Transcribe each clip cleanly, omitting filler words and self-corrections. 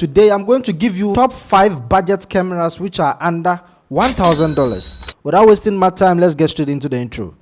Today I'm going to give you top 5 budget cameras which are under $1,000. Without wasting my time, let's get straight into the intro.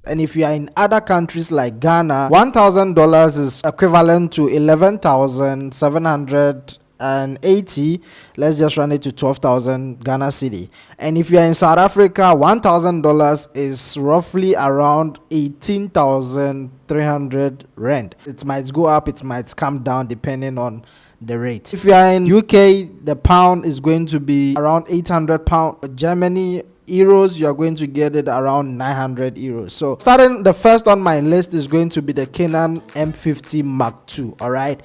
And if you are in other countries like Ghana, $1,000 is equivalent to 11,780. Let's just run it to 12,000 Ghana cedi. And if you are in South Africa, $1,000 is roughly around 18,300 rand. It might go up, it might come down depending on the rate. If you are in UK, the pound is going to be around 800 pound. Germany, euros, you are going to get it around 900 euros. So starting the first on my list is going to be the Canon M50 Mark II. All right,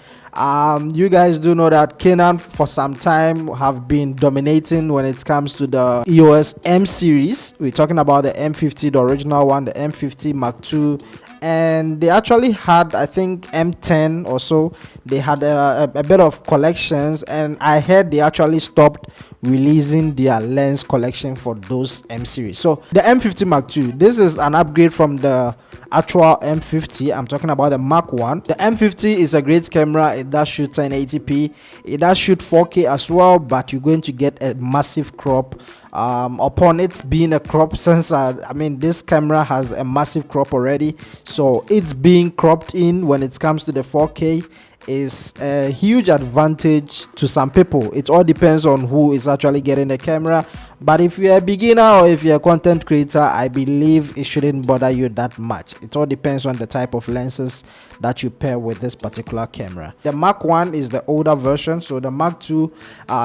you guys do know that Canon for some time have been dominating when it comes to the EOS M series. We're talking about the M50, the original one, the M50 Mark II. And they actually had, I think, M10 or so. They had a bit of collections, and I heard they actually stopped releasing their lens collection for those M series. So the M50 Mark II, this is an upgrade from the actual M50. I'm talking about the Mark I. The M50 is a great camera. It does shoot 1080p. It does shoot 4K as well, but you're going to get a massive crop. Upon it being a crop sensor, I mean, this camera has a massive crop already, so it's being cropped in when it comes to the 4K is a huge advantage to some people. It all depends on who is actually getting the camera, but if you're a beginner or if you're a content creator, I believe it shouldn't bother you that much. It all depends on the type of lenses that you pair with this particular camera. The Mark I is the older version, so the Mark II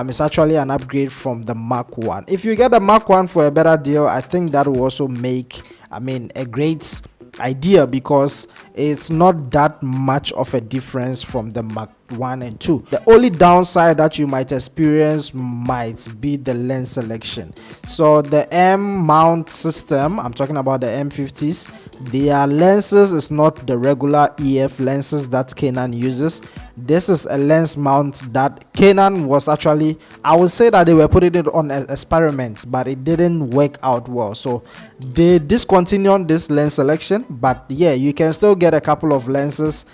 is actually an upgrade from the Mark I. If you get the Mark I for a better deal, I think that will also make, I mean, a great idea, because it's not that much of a difference from the Mark I and II. The only downside that you might experience might be the lens selection. So the M mount system, I'm talking about the M50s, their lenses is not the regular EF lenses that Canon uses. This is a lens mount that Canon was actually, I would say that they were putting it on experiments, but it didn't work out well, so they discontinued this lens selection. But yeah, you can still get a couple of lenses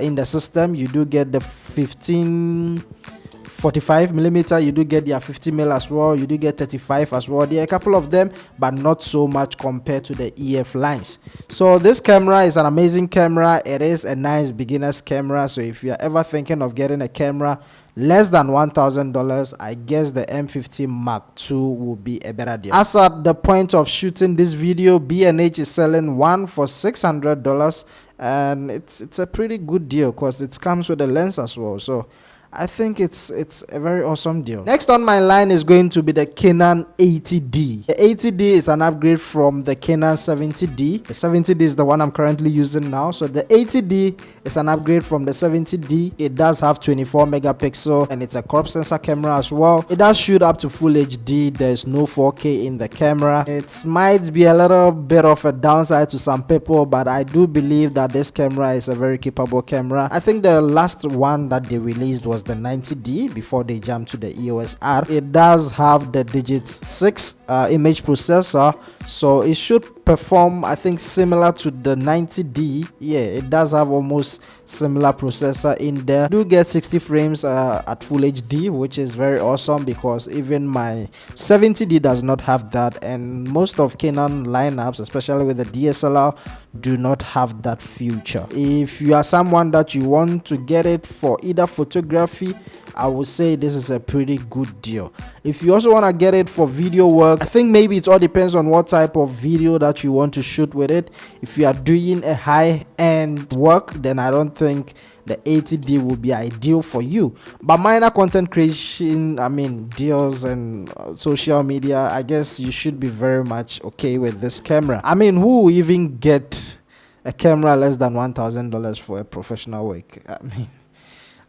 in the system. You do get the 45mm, you do get their 50mm as well, you do get 35 as well. There are a couple of them, but not so much compared to the EF lines. So this camera is an amazing camera. It is a nice beginner's camera, so if you're ever thinking of getting a camera less than $1,000, I guess the M50 Mark II will be a better deal. As at the point of shooting this video, B&H is selling one for $600, and it's a pretty good deal because it comes with a lens as well. So I think it's a very awesome deal. Next on my line is going to be the Canon 80D. The 80D is an upgrade from the Canon 70D. The 70D is the one I'm currently using now. So the 80D is an upgrade from the 70D. It does have 24 megapixel and it's a crop sensor camera as well. It does shoot up to full HD. There's no 4K in the camera. It might be a little bit of a downside to some people, but I do believe that this camera is a very capable camera. I think the last one that they released was the 90D before they jumped to the EOS R. It does have the Digits 6 image processor, so it should perform, I think, similar to the 90D. Yeah, it does have almost similar processor in there. You do get 60 frames at full HD, which is very awesome, because even my 70D does not have that, and most of Canon lineups, especially with the DSLR, do not have that feature. If you are someone that you want to get it for either photography, I would say this is a pretty good deal. If you also want to get it for video work, I think maybe it all depends on what type of video that you want to shoot with it. If you are doing a high-end work, then I don't think the 80D will be ideal for you. But minor content creation, I mean, deals and social media, I guess you should be very much okay with this camera. I mean, who will even get a camera less than $1,000 for a professional work? I mean,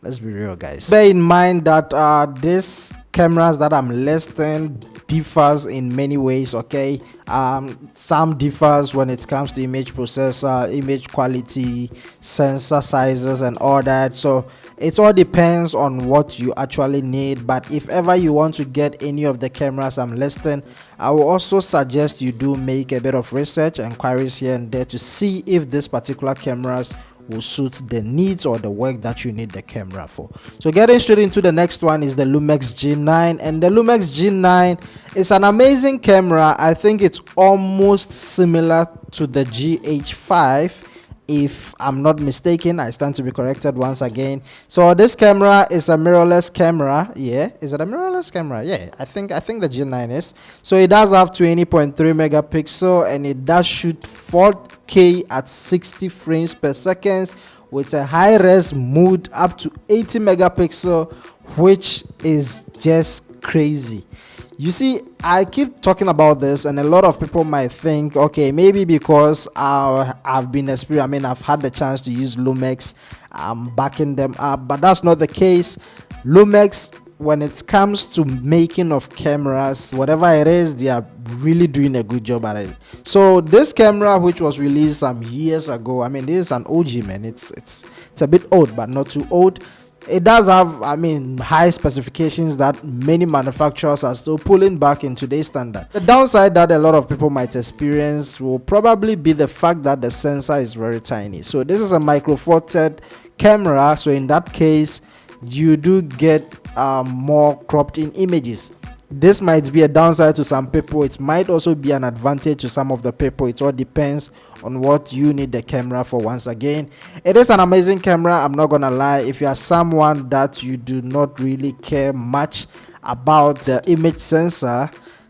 let's be real, guys. Bear in mind that these cameras that I'm listing, differs in many ways. Okay, some differs when it comes to image processor, image quality, sensor sizes and all that. So it all depends on what you actually need. But if ever you want to get any of the cameras I'm listing, I will also suggest you do make a bit of research and inquiries here and there to see if this particular cameras will suit the needs or the work that you need the camera for. So getting straight into the next one is the Lumix G9, and the Lumix G9 is an amazing camera. I think it's almost similar to the GH5, if I'm not mistaken. I stand to be corrected once again. So this camera is a mirrorless camera. Yeah, is it a mirrorless camera? Yeah, I think the G9 is. So it does have 20.3 megapixel and it does shoot 4K at 60 frames per second with a high res mode up to 80 megapixel, which is just crazy. You see, I keep talking about this and a lot of people might think, okay, maybe because I've been experienced, I mean, I've had the chance to use Lumix, I'm backing them up, but that's not the case. Lumix, when it comes to making of cameras, whatever it is, they are really doing a good job at it. So this camera, which was released some years ago, I mean, this is an OG, man. It's a bit old, but not too old. It does have, I mean, high specifications that many manufacturers are still pulling back in today's standard. The downside that a lot of people might experience will probably be the fact that the sensor is very tiny. So this is a micro four third camera, so in that case you do get more cropped in images. This might be a downside to some people. It might also be an advantage to some of the people. It all depends on what you need the camera for. Once again, it is an amazing camera, I'm not gonna lie. If you are someone that you do not really care much about the image sensor,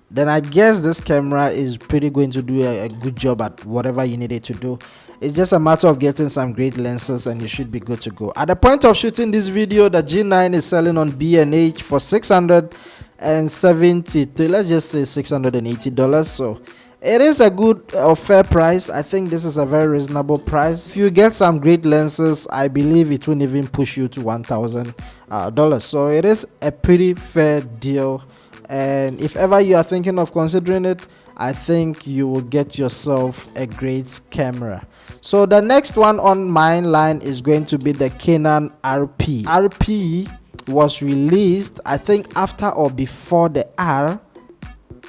then I guess this camera is pretty going to do a good job at whatever you need it to do. It's just a matter of getting some great lenses and you should be good to go. At the point of shooting this video, the G9 is selling on B&H for $670, let's just say $680. So it is a good or fair price. I think this is a very reasonable price. If you get some great lenses, I believe it won't even push you to $1,000. So it is a pretty fair deal, and if ever you are thinking of considering it, I think you will get yourself a great camera. So the next one on my line is going to be the Canon RP. RP was released, I think, after or before the R.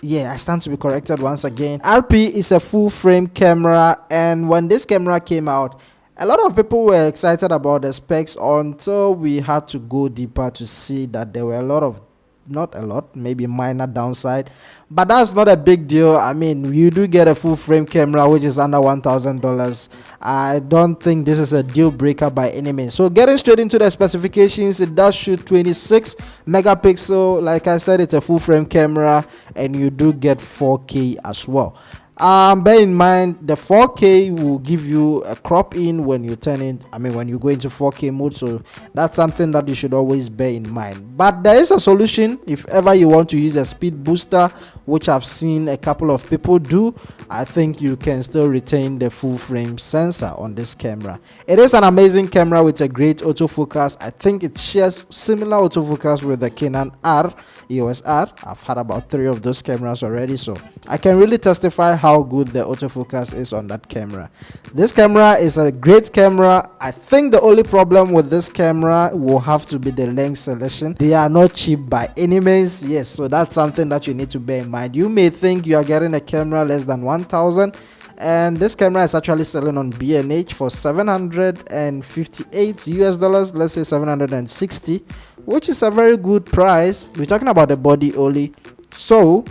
Yeah, I stand to be corrected once again. RP is a full frame camera, and when this camera came out, a lot of people were excited about the specs until we had to go deeper to see that there were a lot of, not a lot, maybe minor downside, but that's not a big deal. I mean, you do get a full frame camera which is under $1,000. I don't think this is a deal breaker by any means. So getting straight into the specifications, it does shoot 26 megapixel. Like I said, it's a full frame camera and you do get 4K as well. Bear in mind the 4K will give you a crop in when you turn in, I mean when you go into 4K mode, so that's something that you should always bear in mind. But there is a solution if ever you want to use a speed booster, which I've seen a couple of people do. I think you can still retain the full frame sensor on this camera. It is an amazing camera with a great autofocus. I think it shares similar autofocus with the Canon R, EOS R. I've had about 3 of those cameras already, so I can really testify how good the autofocus is on that camera. This camera is a great camera. I think the only problem with this camera will have to be the lens selection. They are not cheap by any means. Yes, so that's something that you need to bear in mind. You may think you are getting a camera less than $1,000, and this camera is actually selling on B&H for $758 US, let's say 760, which is a very good price. We're talking about the body only. So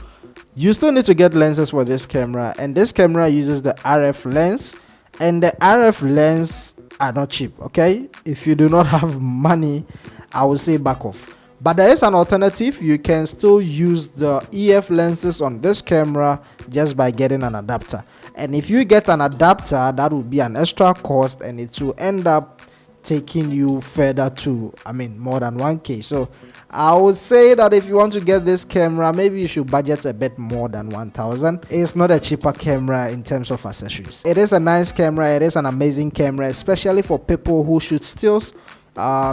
you still need to get lenses for this camera, and this camera uses the RF lens, and the RF lens are not cheap. Okay, if you do not have money, I will say back off. But there is an alternative. You can still use the EF lenses on this camera just by getting an adapter, and if you get an adapter, that will be an extra cost and it will end up taking you further to, I mean, more than 1K. So I would say that if you want to get this camera, maybe you should budget a bit more than 1,000. It's not a cheaper camera in terms of accessories. It is a nice camera. It is an amazing camera, especially for people who shoot stills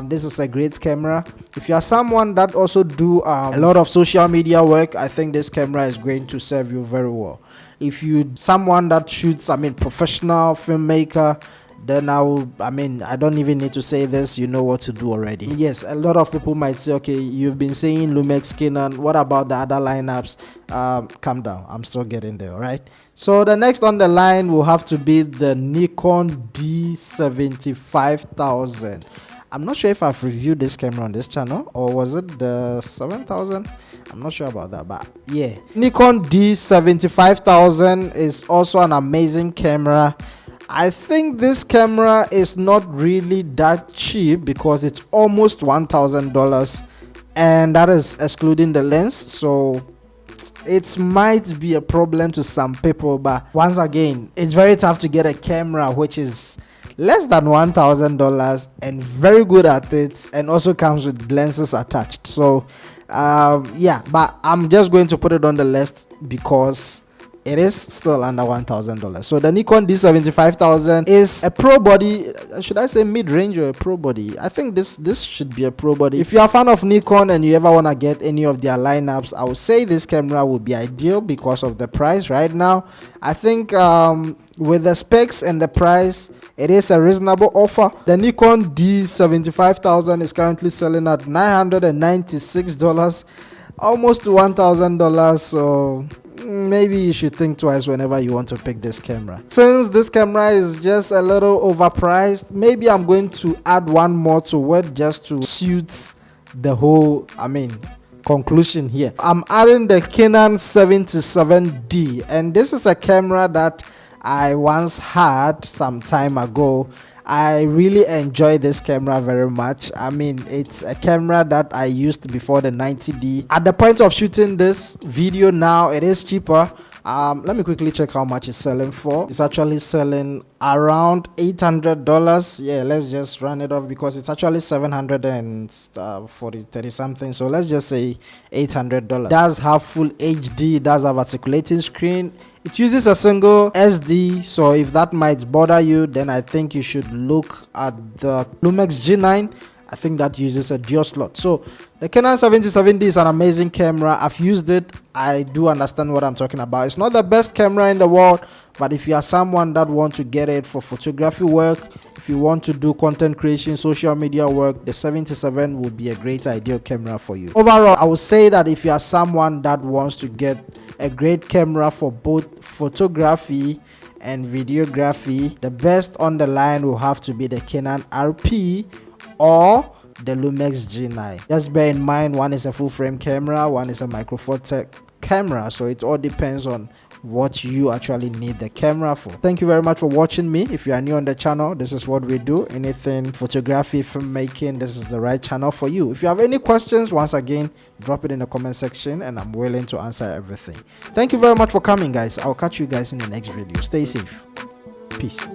This is a great camera. If you are someone that also do a lot of social media work, I think this camera is going to serve you very well. If you someone that shoots, professional filmmaker, then I don't even need to say this, you know what to do already. Yes, a lot of people might say, okay, you've been saying Lumix, Canon, what about the other lineups? Calm down, I'm still getting there. All right, so the next on the line will have to be the Nikon D75000. I'm not sure if I've reviewed this camera on this channel, or was it the 7000? I'm not sure about that, but yeah, Nikon D75000 is also an amazing camera. I think this camera is not really that cheap because it's almost $1,000, and that is excluding the lens, so it might be a problem to some people. But once again, it's very tough to get a camera which is less than $1,000 and very good at it, and also comes with lenses attached. So yeah, but I'm just going to put it on the list because it is still under $1,000. So the Nikon D75000 is a pro body. Should I say mid-range or a pro body? I think this should be a pro body. If you're a fan of Nikon and you ever want to get any of their lineups, I would say this camera would be ideal because of the price right now. I think with the specs and the price, it is a reasonable offer. The Nikon D75000 is currently selling at $996, almost $1,000. So maybe you should think twice whenever you want to pick this camera. Since this camera is just a little overpriced, maybe I'm going to add one more to it just to suit the whole conclusion here. I'm adding the Canon 77D, and this is a camera that I once had some time ago. I really enjoy this camera very much. It's a camera that I used before the 90D. At the point of shooting this video now, it is cheaper. Let me quickly check how much it's selling for. It's actually selling around $800. Yeah, let's just run it off because it's actually 730 something. So let's just say $800. It does have full HD, it does have articulating screen. It uses a single SD, so if that might bother you, then I think you should look at the Lumix G9. I think that uses a dual slot. So the Canon 77D is an amazing camera. I've used it. I do understand what I'm talking about. It's not the best camera in the world, but if you are someone that wants to get it for photography work, if you want to do content creation, social media work, the 77 would be a great ideal camera for you. Overall, I would say that if you are someone that wants to get a great camera for both photography and videography, the best on the line will have to be the Canon RP or the Lumix G9. Just bear in mind, one is a full frame camera, one is a micro four Theta camera, so it all depends on what you actually need the camera for. Thank you very much for watching me. If you are new on the channel, this is what we do. Anything photography, filmmaking, this is the right channel for you. If you have any questions, once again, drop it in the comment section and I'm willing to answer everything. Thank you very much for coming, guys. I'll catch you guys in the next video. Stay safe. Peace.